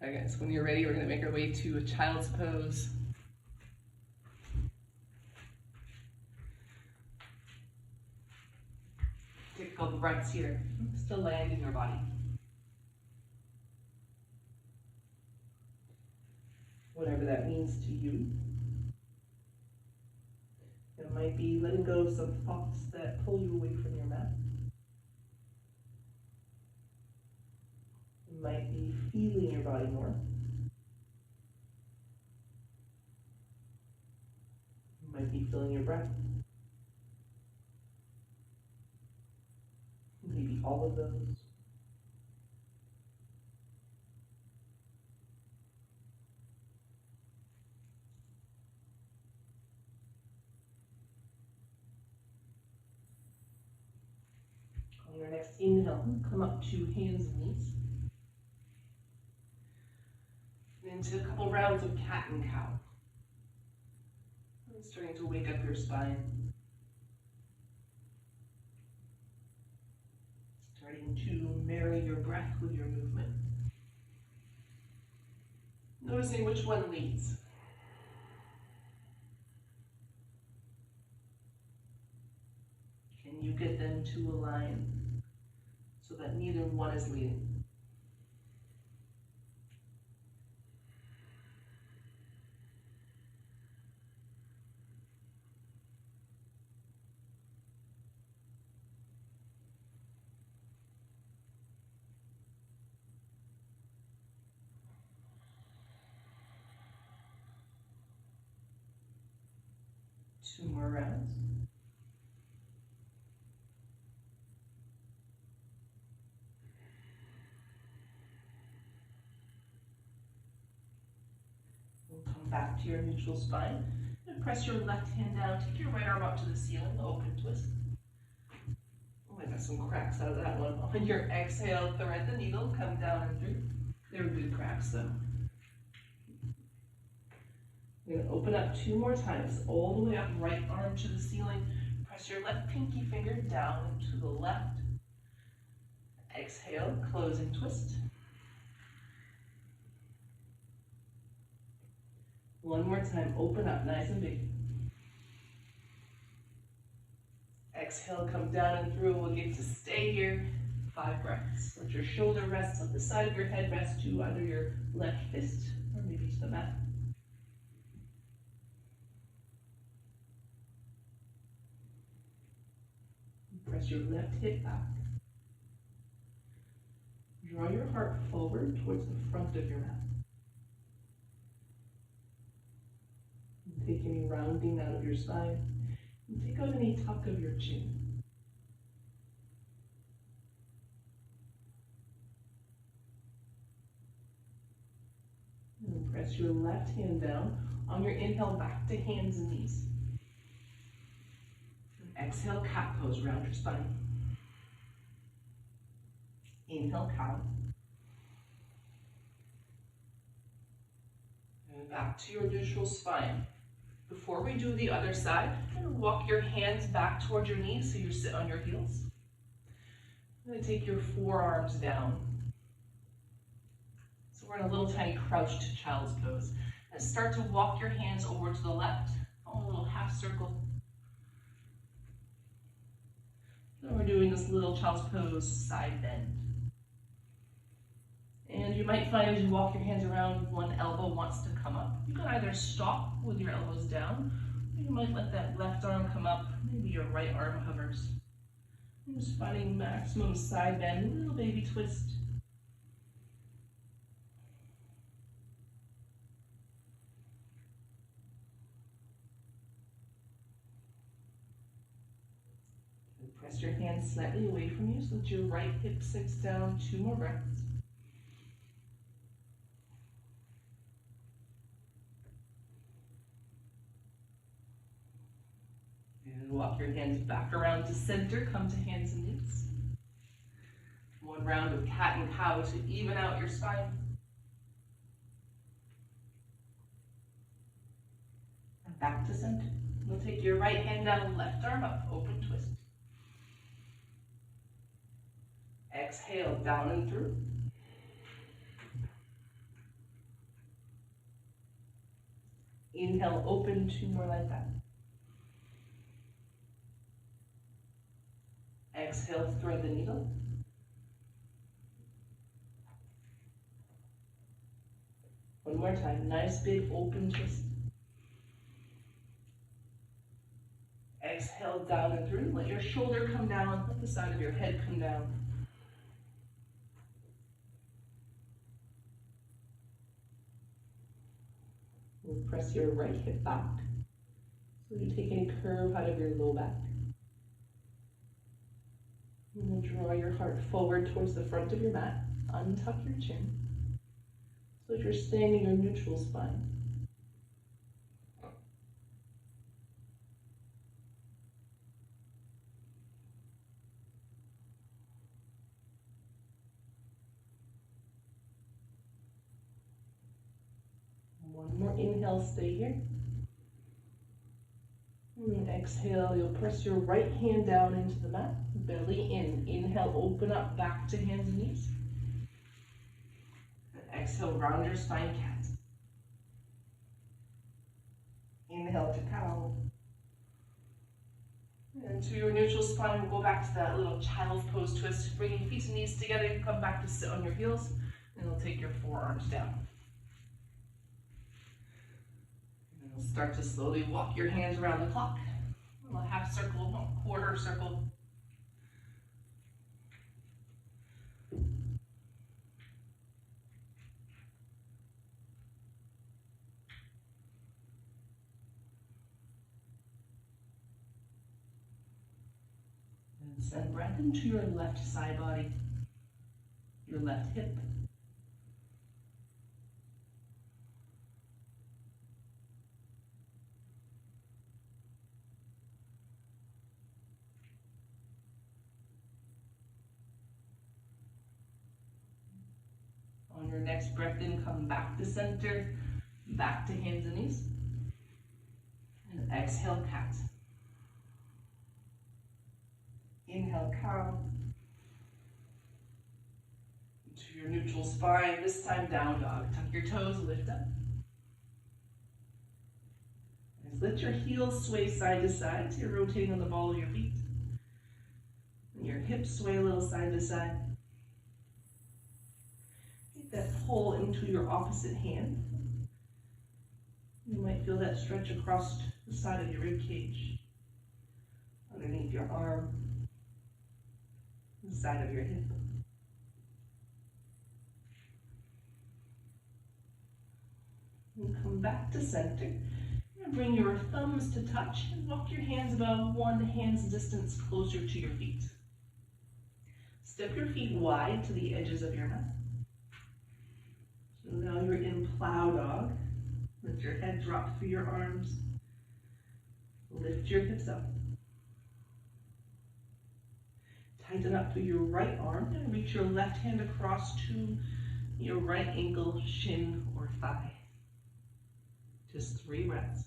Okay, so when you're ready, we're going to make our way to a child's pose. Take a couple breaths here. Still land in your body. Whatever that means to you. It might be letting go of some thoughts that pull you away from your mat. It might be feeling your body more. It might be feeling your breath. Maybe all of those. On your next inhale, come up to hands and knees. Into a couple rounds of cat and cow. And starting to wake up your spine. Starting to marry your breath with your movement. Noticing which one leads. Can you get them to align so that neither one is leading? Two more rounds. We'll come back to your neutral spine and press your left hand down. Take your right arm up to the ceiling, open twist. Oh, I got some cracks out of that one. On your exhale, thread the needle, come down and through. They were good cracks though. We're going to open up two more times, all the way up, right arm to the ceiling. Press your left pinky finger down to the left. Exhale, closing twist. One more time, open up nice and big. Exhale, come down and through. We'll get to stay here. 5 breaths. Let your shoulder rest on the side of your head, rest to either your left fist or maybe to the mat. Press your left hip back. Draw your heart forward towards the front of your mat. Take any rounding out of your spine. And take out any tuck of your chin. And press your left hand down. On your inhale, back to hands and knees. Exhale, cat pose, round your spine. Inhale, cow. And back to your neutral spine. Before we do the other side, you're going to walk your hands back towards your knees so you sit on your heels. I'm going to take your forearms down. So we're in a little tiny crouched child's pose. And start to walk your hands over to the left, a little half circle. So we're doing this little child's pose side bend. And you might find as you walk your hands around, one elbow wants to come up. You can either stop with your elbows down, or you might let that left arm come up. Maybe your right arm hovers. And just finding maximum side bend, little baby twist. Press your hands slightly away from you so that your right hip sinks down. 2 more breaths. And walk your hands back around to center. Come to hands and knees. 1 round of cat and cow to even out your spine. And back to center. We'll take your right hand down, left arm up, open twist. Exhale, down and through. Inhale, open, 2 more like that. Exhale, thread the needle. One more time, nice big open twist. Exhale, down and through. Let your shoulder come down, let the side of your head come down. And press your right hip back. So you take any curve out of your low back. And then draw your heart forward towards the front of your mat. Untuck your chin. So that you're staying in your neutral spine. One more inhale, stay here. And exhale, you'll press your right hand down into the mat, belly in. Inhale, open up back to hands and knees. And exhale, round your spine, cat. Inhale to cow. And to your neutral spine, we'll go back to that little child's pose twist, bringing feet and knees together. You come back to sit on your heels, and you'll take your forearms down. We'll start to slowly walk your hands around the clock. A little half circle, quarter circle. And send breath into your left side body, your left hip. On your next breath in, come back to center, back to hands and knees. And exhale, cat. Inhale, cow. To your neutral spine, this time down dog. Tuck your toes, lift up. And let your heels sway side to side, so you're rotating on the ball of your feet. And your hips sway a little side to side. That pull into your opposite hand. You might feel that stretch across the side of your rib cage, underneath your arm, the side of your hip. And come back to center. And bring your thumbs to touch and walk your hands about 1 hand's distance closer to your feet. Step your feet wide to the edges of your mat. So now you're in plow dog. Let your head drop through your arms. Lift your hips up. Tighten up through your right arm and reach your left hand across to your right ankle, shin, or thigh. Just 3 breaths.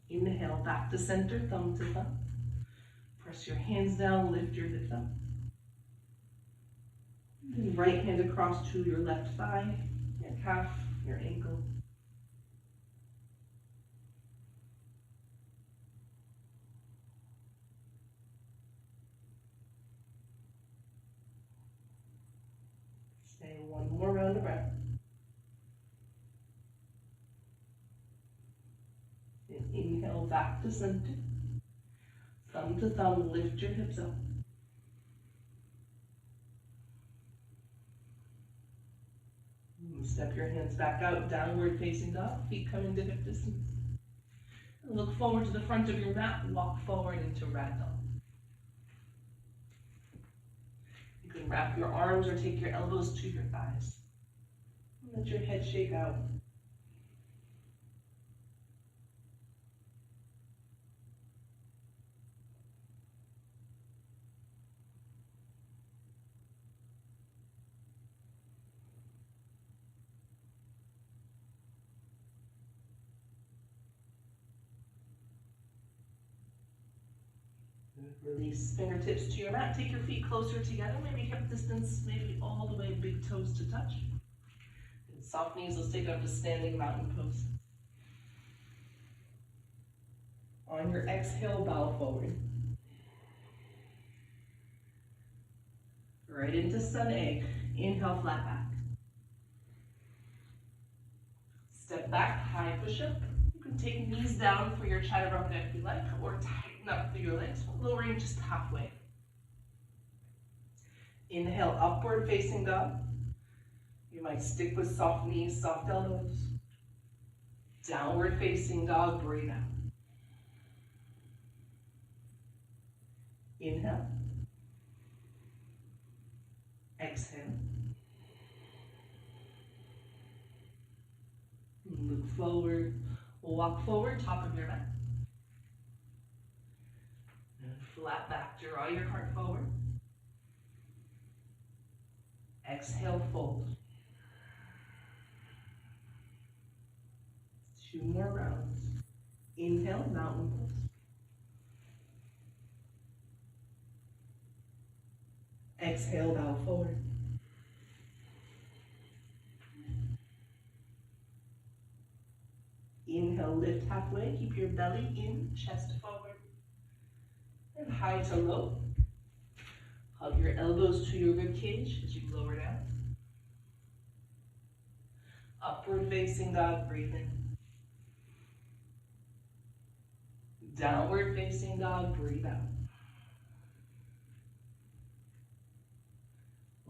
Inhale, back to center, thumb to thumb. Press your hands down, lift your hips up. Then right hand across to your left thigh, your calf, your ankle. Stay 1 more round of breath. And inhale, back to center. Thumb to thumb, lift your hips up. And step your hands back out, downward facing dog, feet coming to hip distance. And look forward to the front of your mat, walk forward into ragdoll. You can wrap your arms or take your elbows to your thighs. And let your head shake out. Release fingertips to your mat. Take your feet closer together, maybe hip distance, maybe all the way big toes to touch. And soft knees, let's take it up to standing mountain pose. On your exhale, bow forward. Right into sun A. Inhale, flat back. Step back, high push-up. You can take knees down for your chaturanga if you like, or tighten up through your legs, lowering just halfway. Inhale, upward facing dog. You might stick with soft knees, soft elbows. Downward facing dog, breathe out. Inhale. Exhale. Look forward, walk forward, top of your mat. And flat back, draw your heart forward. Exhale, fold. 2 more rounds. Inhale, mountain pose. Exhale, bow forward. Inhale, lift halfway, keep your belly in, chest forward. And high to low. Hug your elbows to your rib cage as you lower down. Upward facing dog, breathe in. Downward facing dog, breathe out.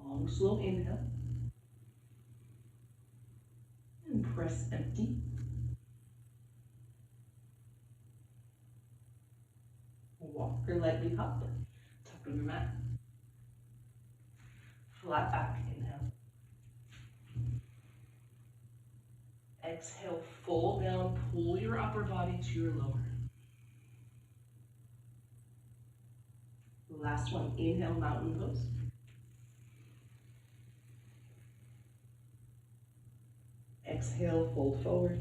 Long, slow inhale. And press empty. Walk or lightly hop. Top of your mat. Flat back, inhale. Exhale, fold down, pull your upper body to your lower. Last one, inhale, mountain pose. Exhale, fold forward.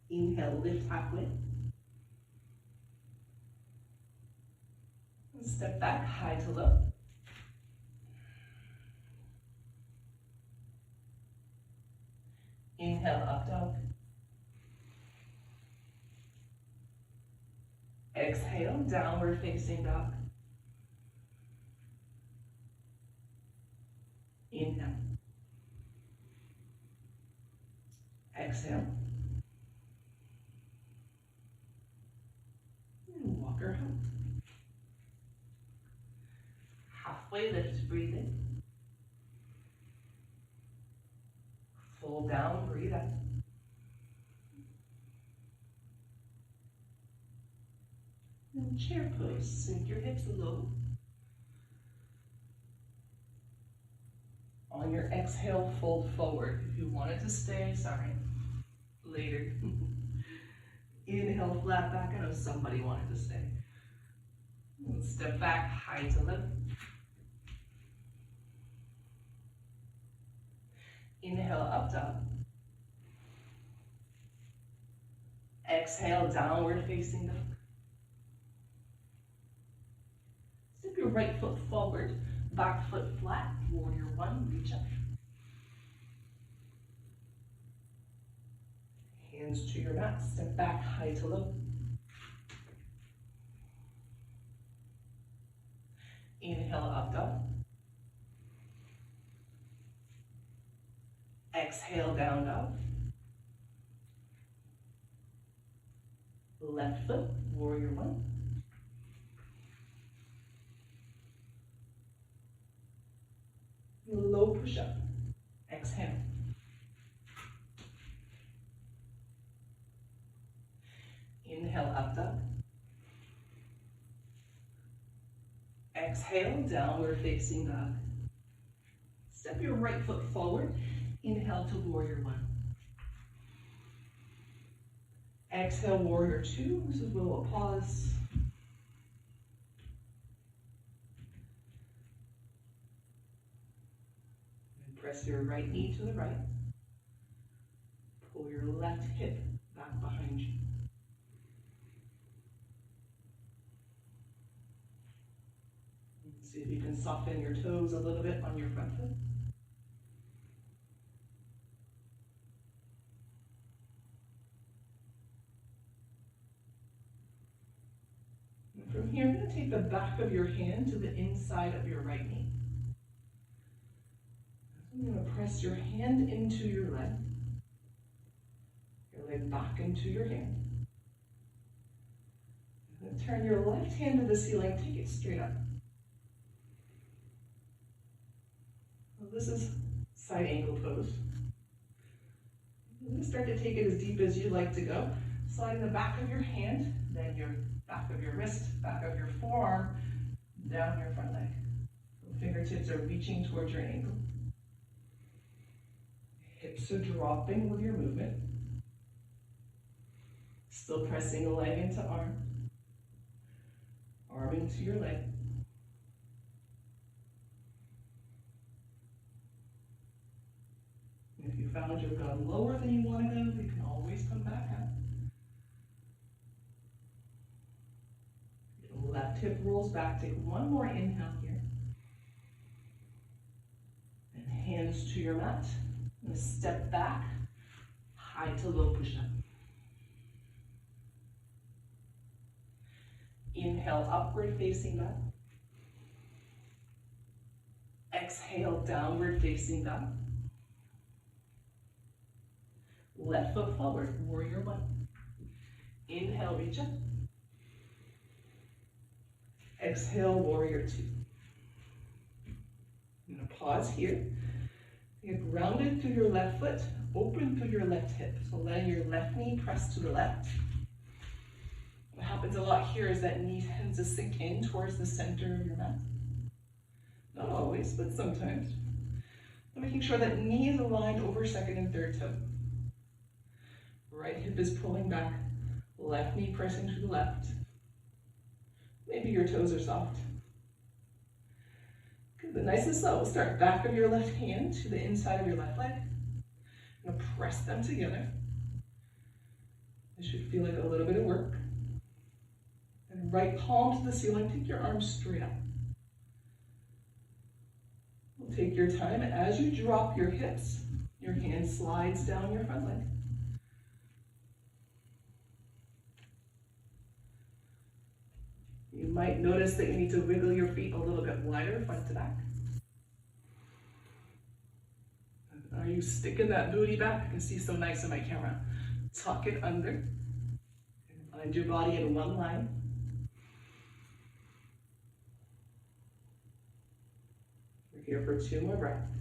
Inhale, lift halfway. And step back, high to low. Inhale, up dog. Exhale, downward facing dog. Inhale. Exhale. And walker hug. Halfway lift, breathe in. Fold down, breathe out. And chair pose, sink your hips low. On your exhale, fold forward. If you wanted to stay, sorry, later. Inhale, flat back. I know somebody wanted to stay. And step back, high to lift. Inhale, up dog. Exhale, downward facing dog. Step your right foot forward, back foot flat, warrior one, reach up. Hands to your mat, step back, high to low. Inhale, up dog. Exhale, down dog. Left foot, warrior one. Low push up. Exhale. Inhale, up dog. Exhale, downward facing dog. Step your right foot forward. Inhale to warrior one. Exhale, warrior two. This is where we'll pause. And press your right knee to the right. Pull your left hip back behind you. See if you can soften your toes a little bit on your front foot. And from here, I'm going to take the back of your hand to the inside of your right knee. I'm going to press your hand into your leg back into your hand. I'm going to turn your left hand to the ceiling, take it straight up. So this is side angle pose. You're going to start to take it as deep as you'd like to go. Sliding the back of your hand, then your back of your wrist, back of your forearm, down your front leg. So fingertips are reaching towards your ankle. Hips are dropping with your movement. Still pressing a leg into arm. Arm into your leg. If you found you've gone lower than you want to go, you can always come back up. Your left hip rolls back. Take one more inhale here. And hands to your mat. And step back, high to low push-up. Inhale, upward facing dog. Exhale, downward facing dog. Left foot forward, warrior one. Inhale, reach up. Exhale, warrior two. I'm going to pause here. Get grounded through your left foot, open through your left hip. So letting your left knee press to the left. What happens a lot here is that knee tends to sink in towards the center of your mat. Not always, but sometimes. Making sure that knee is aligned over second and third toe. Right hip is pulling back, left knee pressing to the left. Maybe your toes are soft. Good, but nice and slow. We'll start back of your left hand to the inside of your left leg. I'm going to press them together. This should feel like a little bit of work. And right palm to the ceiling, take your arms straight up. We'll take your time. As you drop your hips, your hand slides down your front leg. You might notice that you need to wiggle your feet a little bit wider, front to back. Are you sticking that booty back? I can see so nice on my camera. Tuck it under. Find your body in one line. We're here for 2 more breaths.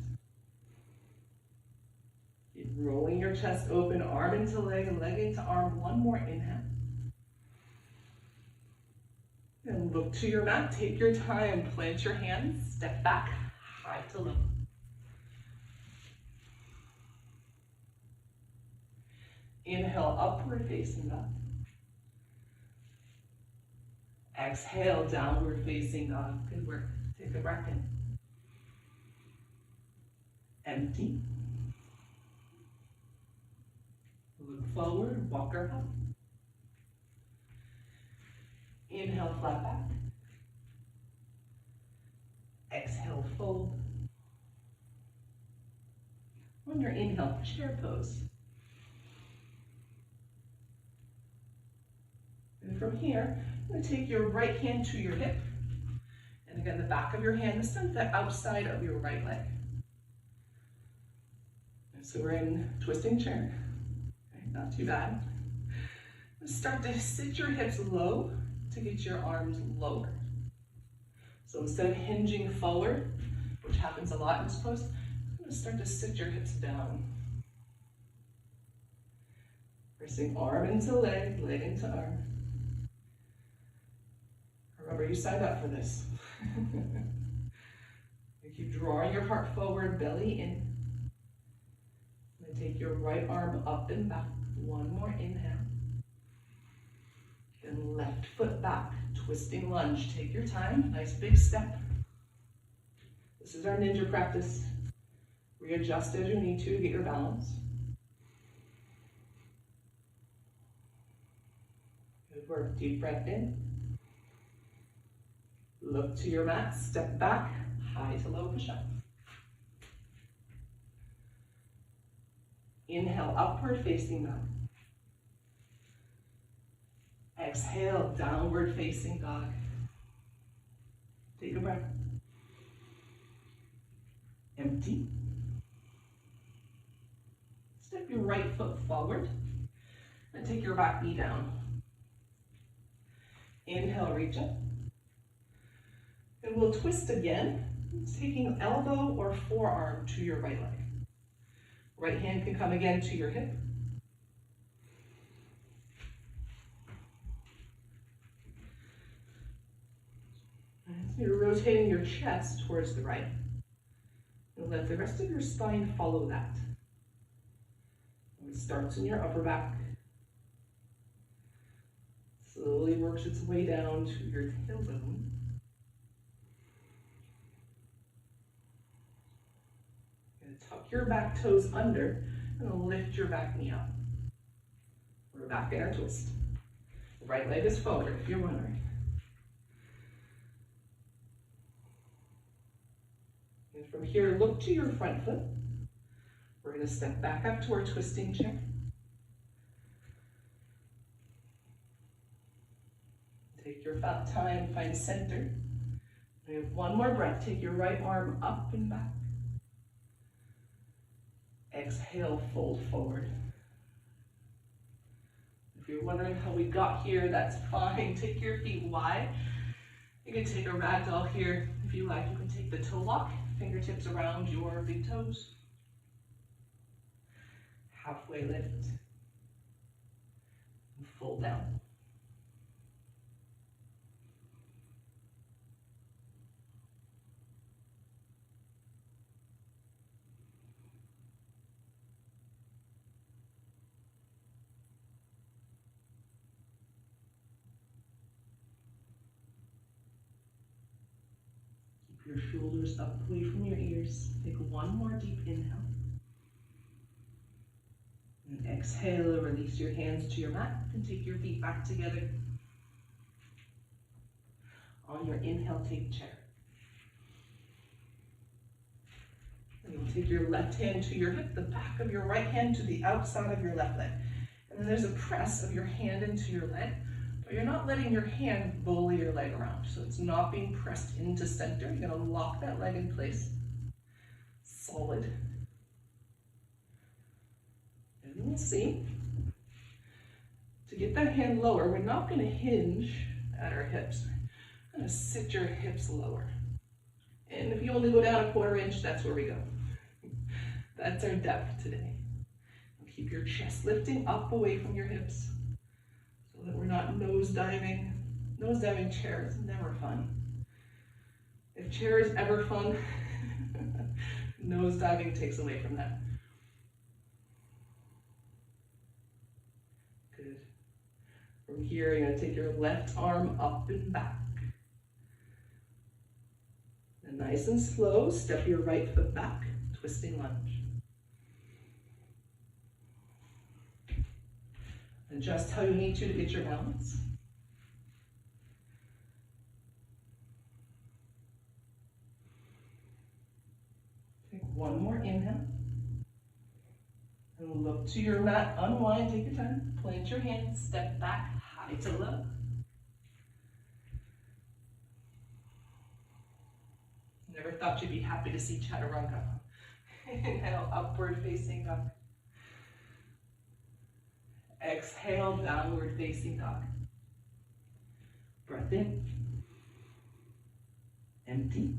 Keep rolling your chest open, arm into leg, and leg into arm. One more inhale. And look to your mat, take your time, plant your hands, step back, high to low. Inhale, upward facing dog. Exhale, downward facing dog. Good work. Take a breath in. Empty. Look forward, walker up. Inhale, flat back. Exhale, fold. On your inhale, chair pose. And from here, I'm going to take your right hand to your hip. And again, the back of your hand is sent the outside of your right leg. And so we're in twisting chair. Okay, not too bad. Start to sit your hips low to get your arms lower. So instead of hinging forward, which happens a lot in this pose, I'm going to start to sit your hips down. Pressing arm into leg, leg into arm. Remember, you signed up for this. You keep drawing your heart forward, belly in. And take your right arm up and back. One more inhale. Then left foot back, twisting lunge. Take your time, nice big step. This is our ninja practice. Readjust as you need to get your balance. Work, deep breath in. Look to your mat, step back, high to low push-up. Inhale, upward facing dog. Exhale, downward facing dog. Take a breath. Empty. Step your right foot forward and take your back knee down. Inhale, reach up. And we'll twist again, taking elbow or forearm to your right leg. Right hand can come again to your hip. And so you're rotating your chest towards the right. And let the rest of your spine follow that. It starts in your upper back. Slowly works its way down to your tailbone. Tuck your back toes under and lift your back knee up. We're back in our twist. The right leg is forward if you're wondering. And from here, look to your front foot. We're going to step back up to our twisting chair. Take your time, find center. We have one more breath. Take your right arm up and back. Exhale, fold forward. If you're wondering how we got here, that's fine. Take your feet wide. You can take a ragdoll here. If you like, you can take the toe lock, fingertips around your big toes. Halfway lift. And fold down. Your shoulders up away from your ears. Take one more deep inhale. And exhale, release your hands to your mat and take your feet back together. On your inhale, take chair. And you'll take your left hand to your hip, the back of your right hand to the outside of your left leg. And then there's a press of your hand into your leg. You're not letting your hand bully your leg around, so it's not being pressed into center. You're gonna lock that leg in place. Solid. And we'll see. To get that hand lower, we're not gonna hinge at our hips. We're gonna sit your hips lower. And if you only go down a 1/4 inch, that's where we go. That's our depth today. Keep your chest lifting up away from your hips. So that we're not nose diving. Nose diving chair is never fun. If chair is ever fun, nose diving takes away from that. Good. From here, you're going to take your left arm up and back. And nice and slow, step your right foot back, twisting lunge. Adjust how you need to get your balance. Take one more inhale. And look to your mat, unwind, take your time. Plant your hands, step back, high to low. Never thought you'd be happy to see chaturanga. Inhale, upward facing dog. Exhale, downward facing dog. Breath in. Empty.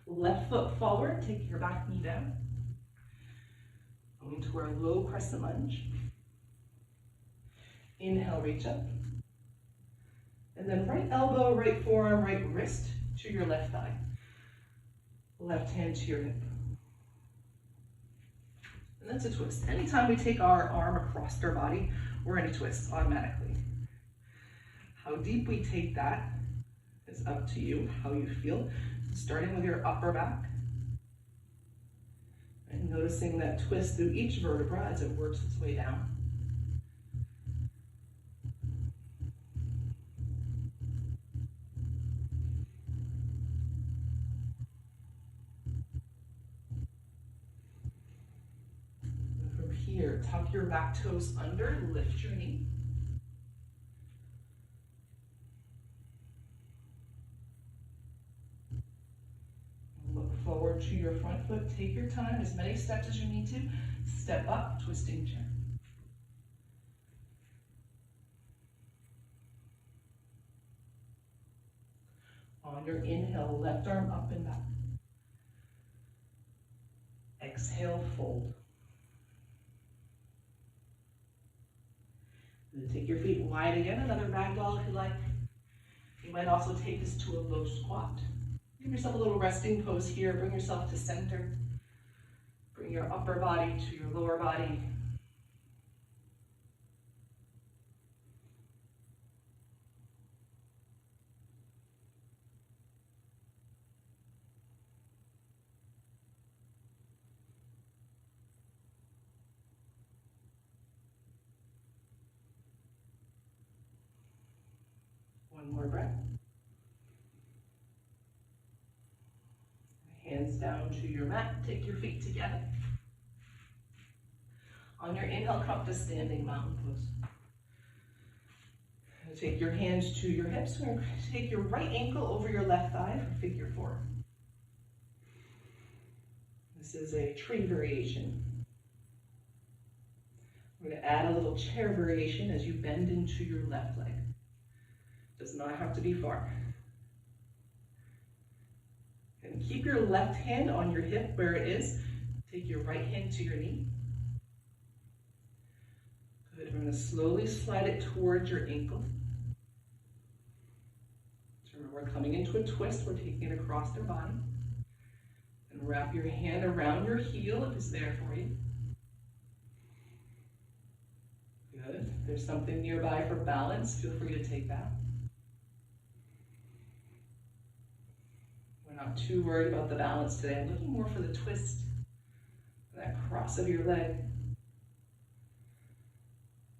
Left foot forward, take your back knee down. Going to our low crescent lunge. Inhale, reach up. And then right elbow, right forearm, right wrist to your left thigh. Left hand to your hip. And that's a twist. Anytime we take our arm across our body, we're in a twist automatically. How deep we take that is up to you, how you feel. Starting with your upper back. And noticing that twist through each vertebra as it works its way down. tuck your back toes under, lift your knee. Look forward to your front foot. Take your time, as many steps as you need to. Step up, twisting chair. On your inhale, left arm up and back. Exhale, fold. And then take your feet wide again, another ragdoll if you like. You might also take this to a low squat. Give yourself a little resting pose here. Bring yourself to center. Bring your upper body to your lower body. One more breath. Hands down to your mat. Take your feet together. On your inhale, come up to standing mountain pose. Take your hands to your hips. We're going to take your right ankle over your left thigh for figure four. This is a tree variation. We're going to add a little chair variation as you bend into your left leg. Does not have to be far. And keep your left hand on your hip where it is. Take your right hand to your knee. Good. We're going to slowly slide it towards your ankle. So remember, we're coming into a twist. We're taking it across their body. And wrap your hand around your heel if it's there for you. Good. If there's something nearby for balance, feel free to take that. We're not too worried about the balance today. I'm looking more for the twist, that cross of your leg.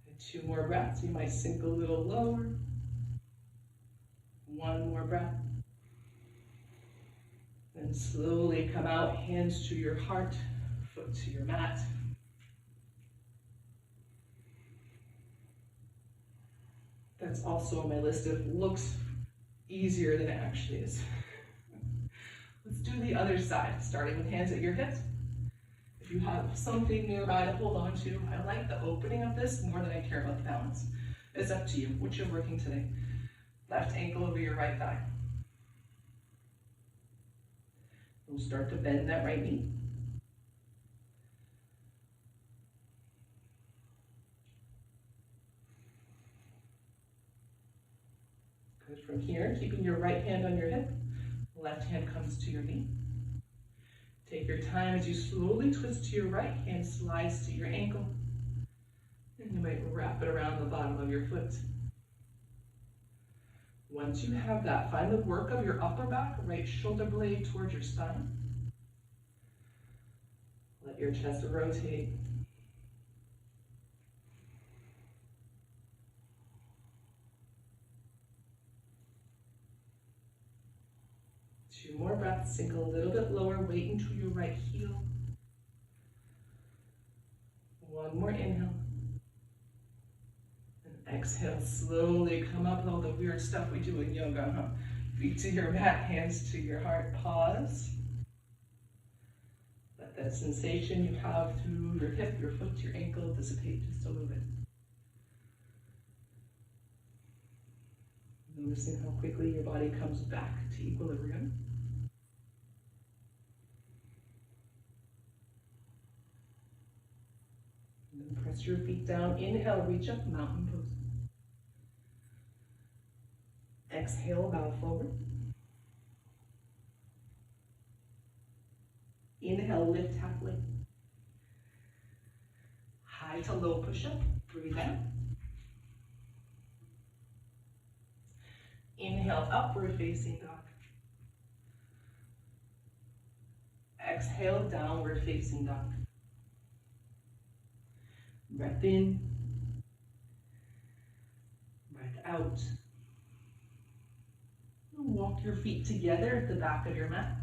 And 2 more breaths. You might sink a little lower. 1 more breath. Then slowly come out, hands to your heart, foot to your mat. That's also on my list of looks easier than it actually is. Let's do the other side, starting with hands at your hips. If you have something nearby to hold on to, I like the opening of this more than I care about the balance. It's up to you, what you're working today. Left ankle over your right thigh. We'll start to bend that right knee. Good. From here, keeping your right hand on your hip, left hand comes to your knee. Take your time as you slowly twist to your right, hand slides to your ankle, and you might wrap it around the bottom of your foot. Once you have that, find the work of your upper back, right shoulder blade towards your spine. Let your chest rotate. Two more breaths, sink a little bit lower, weight into your right heel. One more inhale. And exhale, slowly come up, all the weird stuff we do in yoga, huh? Feet to your mat, hands to your heart, pause. Let that sensation you have through your hip, your foot, your ankle dissipate just a little bit. Noticing how quickly your body comes back to equilibrium. And then press your feet down. Inhale, reach up, mountain pose. Exhale, bow forward. Inhale, lift halfway. High to low push-up. Breathe out. Inhale, upward facing dog. Exhale, downward facing dog. Breath in. Breath out. Walk your feet together at the back of your mat.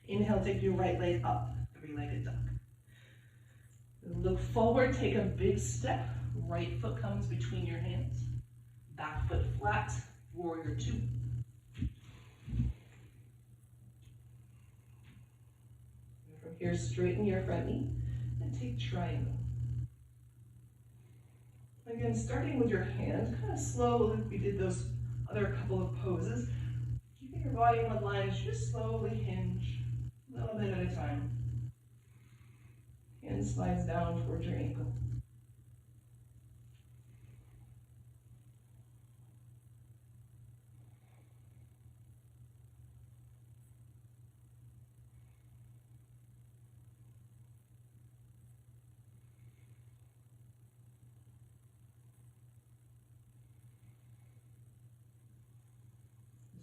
Inhale, take your right leg up, three-legged dog. Look forward, take a big step. Right foot comes between your hands. Back foot flat, warrior two. And from here, straighten your front knee and take triangle. Again, starting with your hands, kind of slow like we did those other couple of poses. Keeping your body in one line as you just slowly hinge, a little bit at a time. Hand slides down towards your ankle.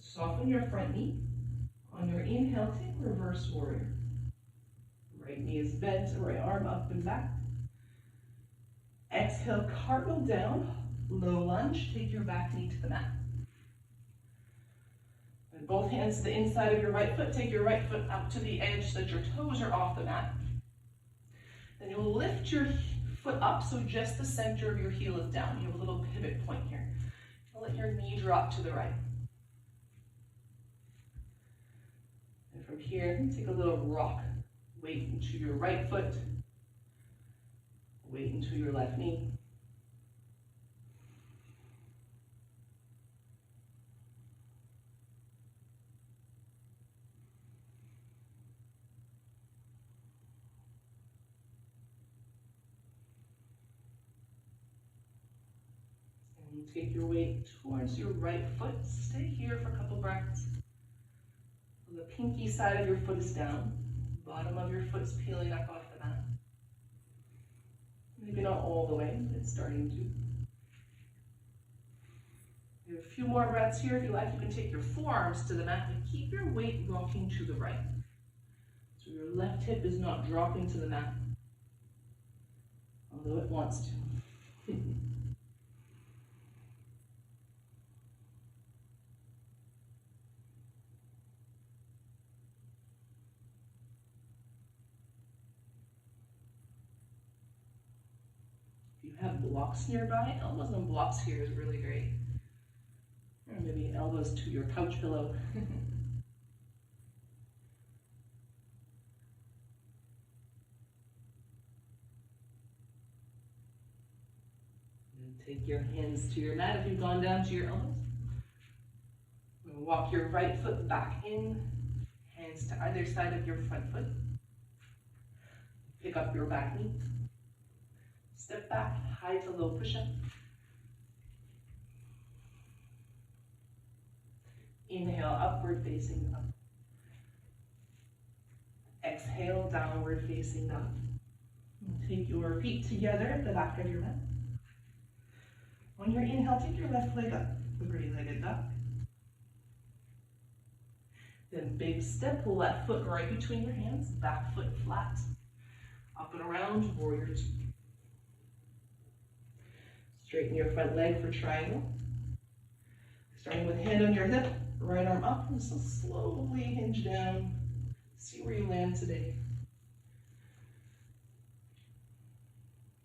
Soften your front knee. On your inhale, take reverse warrior. Right knee is bent, right arm up and back. Exhale, cartwheel down, low lunge, take your back knee to the mat. And both hands to the inside of your right foot, take your right foot up to the edge so that your toes are off the mat. Then you'll lift your foot up so just the center of your heel is down. You have a little pivot point here. You'll let your knee drop to the right. And from here, take a little rock. Weight into your right foot. Weight into your left knee. And take your weight towards your right foot. Stay here for a couple breaths. The pinky side of your foot is down. Bottom of your foot's peeling up off the mat. Maybe not all the way, but it's starting to. You have a few more breaths here. If you like, you can take your forearms to the mat and keep your weight rocking to the right. So your left hip is not dropping to the mat, although it wants to. If you have blocks nearby, elbows on blocks here is really great. Or maybe elbows to your couch pillow. And take your hands to your mat if you've gone down to your elbows. Walk your right foot back in, hands to either side of your front foot. Pick up your back knee. Step back, high to low push-up. Inhale, upward facing up. Exhale, downward facing up. Take your feet together at the back of your mat. On your inhale, take your left leg up, three-legged duck. Then big step, left foot right between your hands, back foot flat. Up and around, warrior two. Straighten your front leg for triangle. Starting with hand on your hip, right arm up, and so slowly hinge down. See where you land today.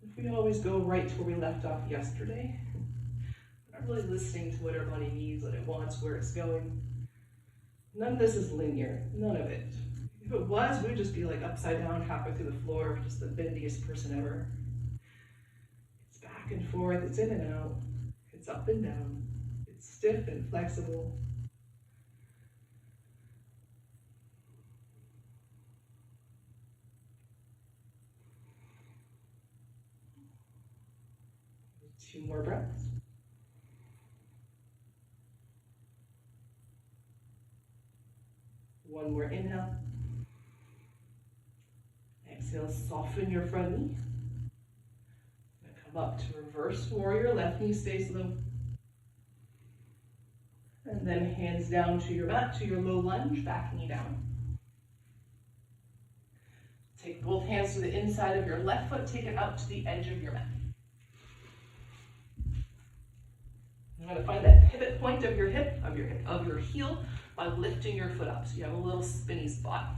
If we always go right to where we left off yesterday, we're not really listening to what our body needs, what it wants, where it's going. None of this is linear, none of it. If it was, we'd just be like upside down halfway through the floor, just the bendiest person ever. It's back and forth, it's in and out, it's up and down, it's stiff and flexible. Two more breaths. One more inhale. Exhale, soften your front knee. Come up to reverse warrior, left knee stays low. And then hands down to your mat, to your low lunge, back knee down. Take both hands to the inside of your left foot, take it out to the edge of your mat. You're going to find that pivot point of your hip, of your heel, by lifting your foot up. So you have a little spinny spot.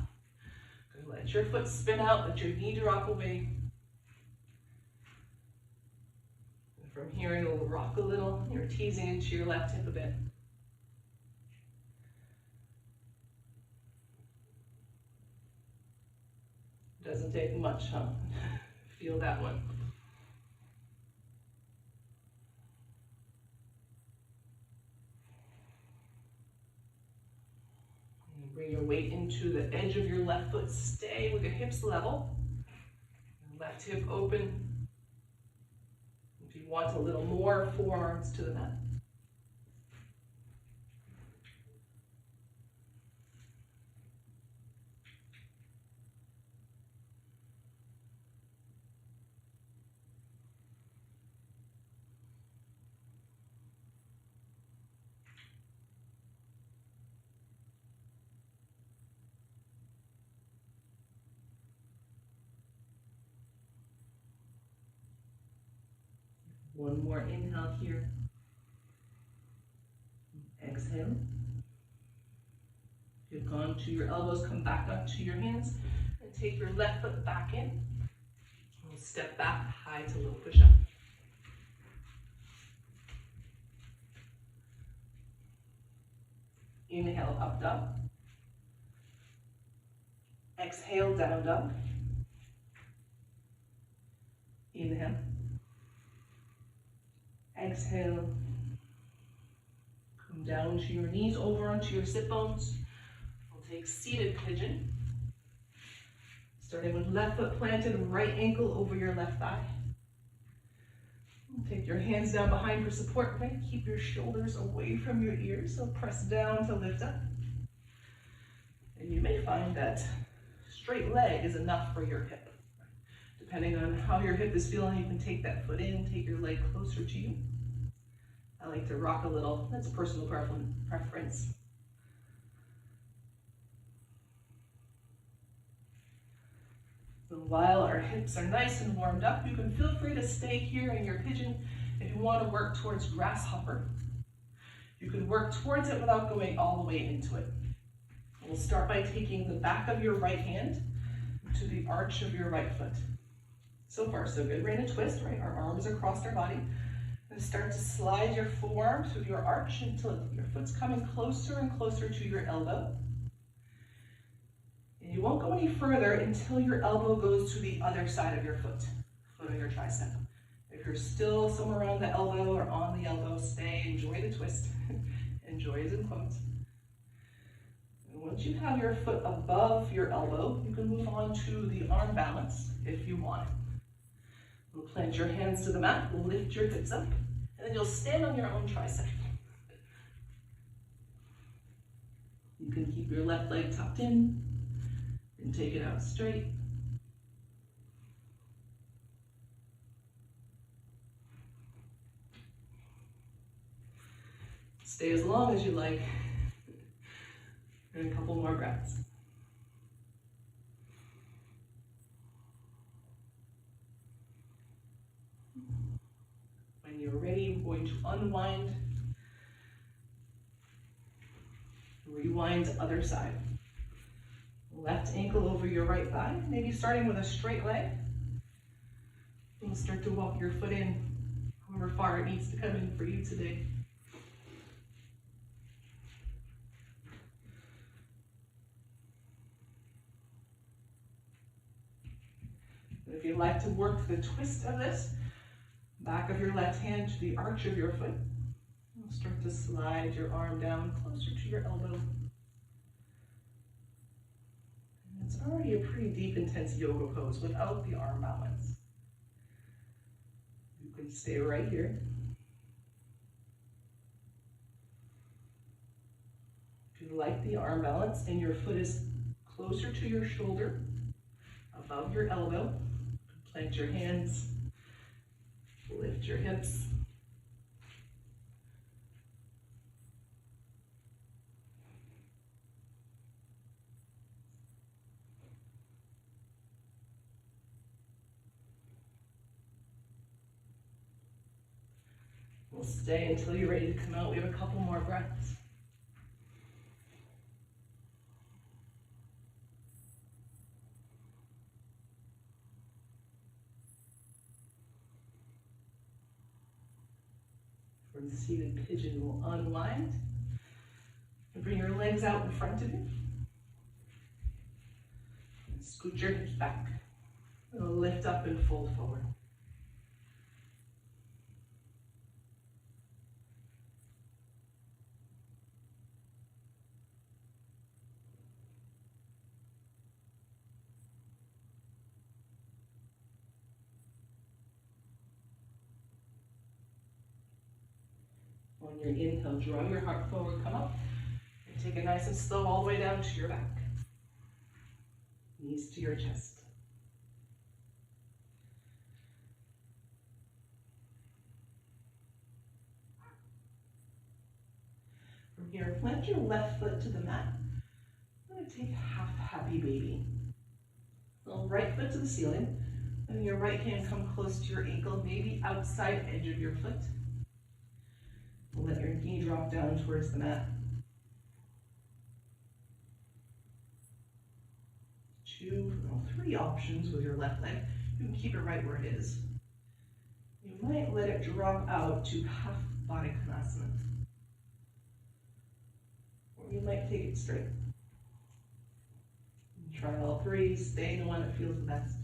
Let your foot spin out, let your knee drop away. From here, you'll rock a little. You're teasing into your left hip a bit. Doesn't take much, huh? Feel that one. And bring your weight into the edge of your left foot. Stay with your hips level. Left hip open. If you want a little more, forearms to the mat. One more inhale here. Exhale. If you've gone to your elbows, come back up to your hands and take your left foot back in. We'll step back, high to low push-up. Inhale, up dog. Exhale, down dog. Inhale. Exhale. Come down to your knees, over onto your sit bones. We'll take seated pigeon. Starting with left foot planted, right ankle over your left thigh. Take your hands down behind for support. Right? Keep your shoulders away from your ears, so press down to lift up. And you may find that straight leg is enough for your hip. Depending on how your hip is feeling, you can take that foot in, take your leg closer to you. I like to rock a little. That's a personal preference. So while our hips are nice and warmed up, you can feel free to stay here in your pigeon if you want to work towards grasshopper. You can work towards it without going all the way into it. We'll start by taking the back of your right hand to the arch of your right foot. So far, so good. We're in a twist, right? Our arms across our body. And start to slide your forearm through your arch until your foot's coming closer and closer to your elbow. And you won't go any further until your elbow goes to the other side of your foot on your tricep. If you're still somewhere around the elbow or on the elbow, stay, enjoy the twist. Enjoy is in quotes. And once you have your foot above your elbow, you can move on to the arm balance if you want it. You'll plant your hands to the mat, lift your hips up, and then you'll stand on your own tricep. You can keep your left leg tucked in and take it out straight. Stay as long as you like, and a couple more breaths. When you're ready, we're going to unwind, rewind to other side. Left ankle over your right thigh, maybe starting with a straight leg. And start to walk your foot in, however far it needs to come in for you today. And if you'd like to work the twist of this, back of your left hand to the arch of your foot. You'll start to slide your arm down closer to your elbow. And it's already a pretty deep, intense yoga pose without the arm balance. You can stay right here. If you like the arm balance and your foot is closer to your shoulder, above your elbow, plant your hands. Lift your hips. We'll stay until you're ready to come out. We have a couple more breaths. From the seated pigeon, we'll unwind and bring your legs out in front of you. And scoot your hips back. And lift up and fold forward. On your inhale, draw your heart forward, come up, and take it nice and slow all the way down to your back. Knees to your chest. From here, plant your left foot to the mat. I'm going to take half happy baby. So right foot to the ceiling, and your right hand come close to your ankle, maybe outside edge of your foot. Let your knee drop down towards the mat. 3 options with your left leg. You can keep it right where it is. You might let it drop out to half Baddha Konasana. Or you might take it straight. Try all 3, stay in the one that feels the best.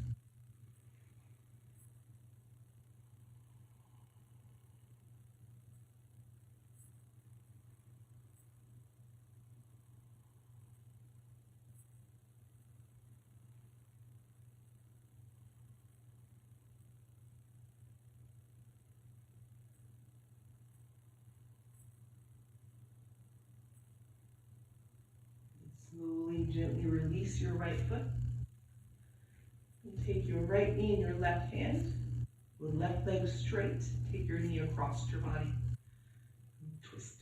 Slowly, gently release your right foot. And take your right knee in your left hand. With left leg straight, take your knee across your body. And twist.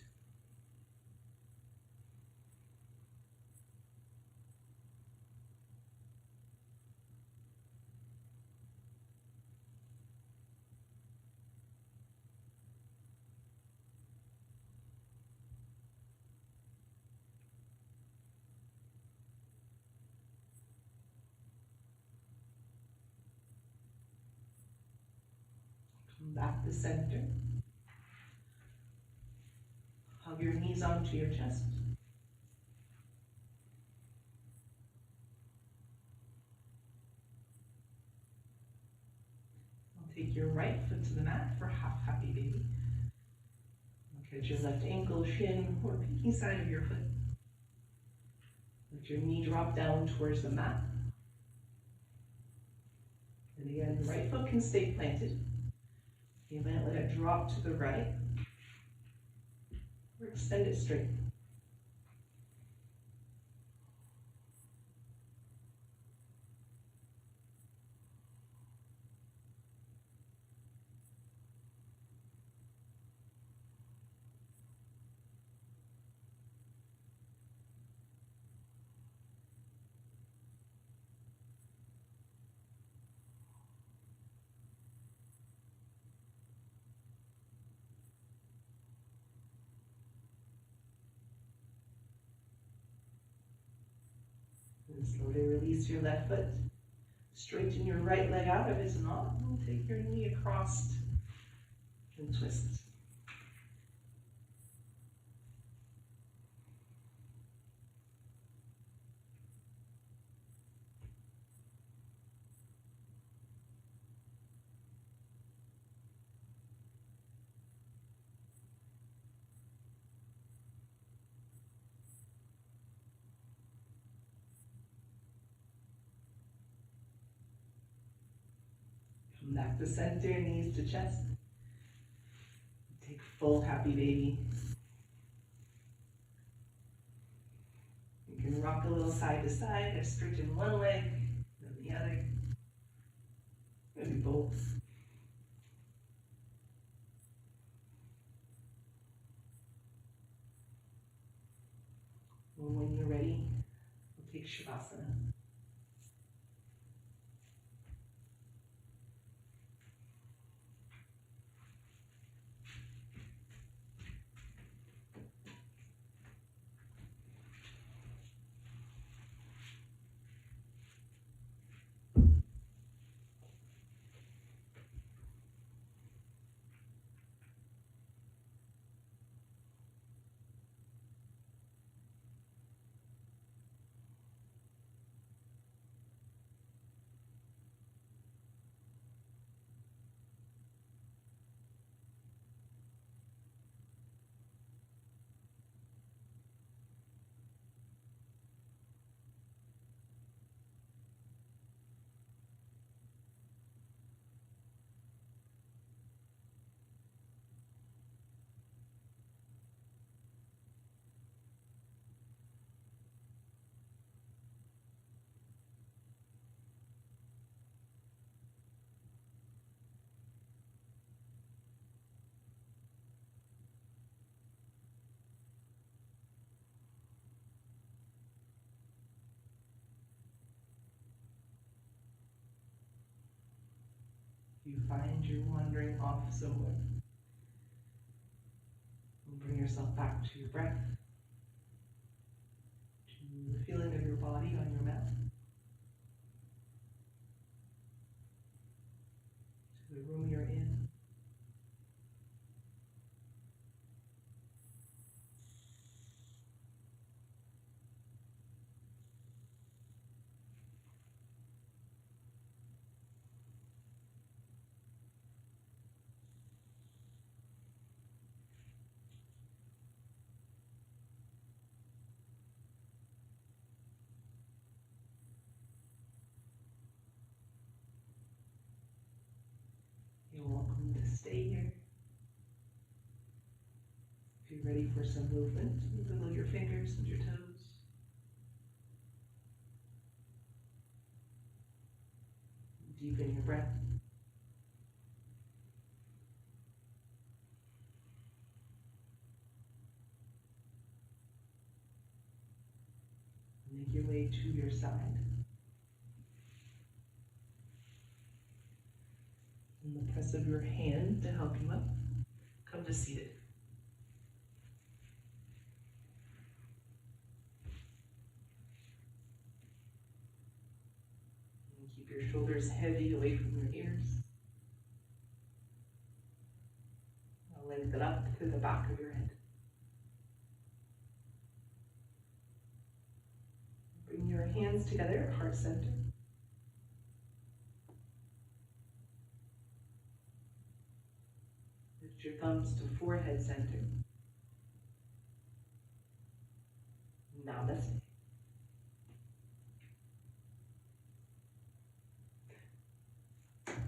Come back to center. Hug your knees onto your chest. I'll take your right foot to the mat for half happy baby. Look at your left ankle, shin, or peeking side of your foot. Let your knee drop down towards the mat. And again, the right foot can stay planted. You might let it drop to the right, or extend it straight. And slowly release your left foot. Straighten your right leg out of its knot. And take your knee across and twist. Come back to center, knees to chest. Take full happy baby. You can rock a little side to side, or straighten one leg, then the other. Maybe both. And when you're ready, we'll take Shavasana. you find you're wandering off somewhere, bring yourself back to your breath, to the feeling of your body on your mat, to the room you're in. You're welcome to stay here. If you're ready for some movement, wiggle your fingers and your toes. Deepen your breath. Make your way to your side. In the press of your hand to help you up, come to seated. And keep your shoulders heavy away from your ears. Now lengthen up through the back of your head. Bring your hands together at heart center. Lift your thumbs to forehead center. Namaste.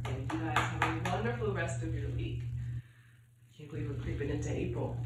And you guys have a wonderful rest of your week. I can't believe we're creeping into April.